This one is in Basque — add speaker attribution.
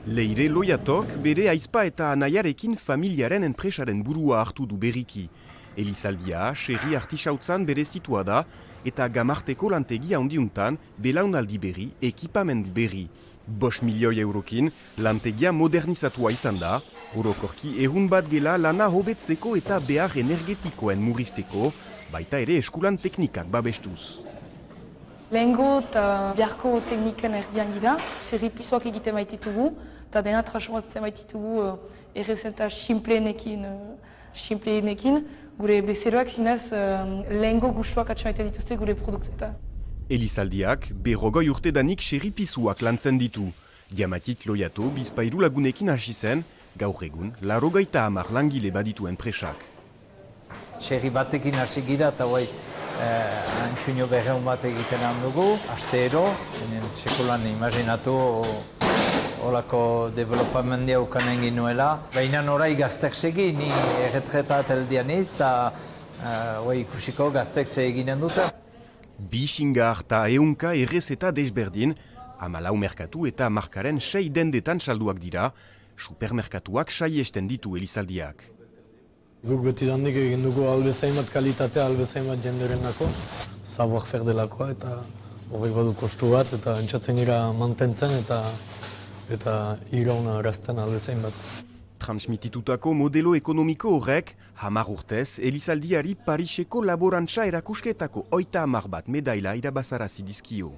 Speaker 1: Leire Loiatok bere aizpa eta anaiarekin familiaren enpresaren burua hartu du berriki. Elizaldia, xerri artisautzan bere zitua da eta gamarteko lantegia handiuntan belaunaldi berri, ekipamendu berri. 5 milioi eurokin lantegia modernizatua izan da, orokorki ehun bat gela lana hobetzeko eta behar energetikoen murrizteko, baita ere eskulan teknikak babestuz.
Speaker 2: Lehengo eta biharko tekniken erdian gira, xerri pisoak egiten baititugu, eta dena transformatzen baititugu errezeta simpleenekin, gure bezeroak zinez lehengo gustuak atxamaiten dituzte gure produktuetan.
Speaker 1: Elizaldiak, 50 urtedanik xerri pisuak lantzen ditu. Diamatik Loiato bizpahiru lagunekin hasi zen, gaur egun 80 langile baditu enpresak.
Speaker 3: Xerri batekin hasi gira eta antxuino berreun bat egiten handugu, astero, sekulan imaginatu holako developamendia ukanen ginuela. Baina orai gaztek segi, ni erretreta teldian iz, eta ikusiko gaztek ze eginen dute.
Speaker 1: Bi xingar eta ehunka errezeta desberdin, 14 merkatu eta markaren 6 dendetan salduak dira, supermerkatuak saiesten ditu Elizaldiak.
Speaker 4: Guk beti dandik egin dugu albezain bat kalitatea, albezain bat jenderengako, savoir-faire delakoa eta horrek badu kostu bat eta entzatzen gira mantentzen eta irauna arazten albezain bat.
Speaker 1: Transmititutako modelo ekonomiko horrek, 10 urtez, Elizaldiari Pariseko laborantza erakusketako 30 bat medaila irabazarazi dizkio.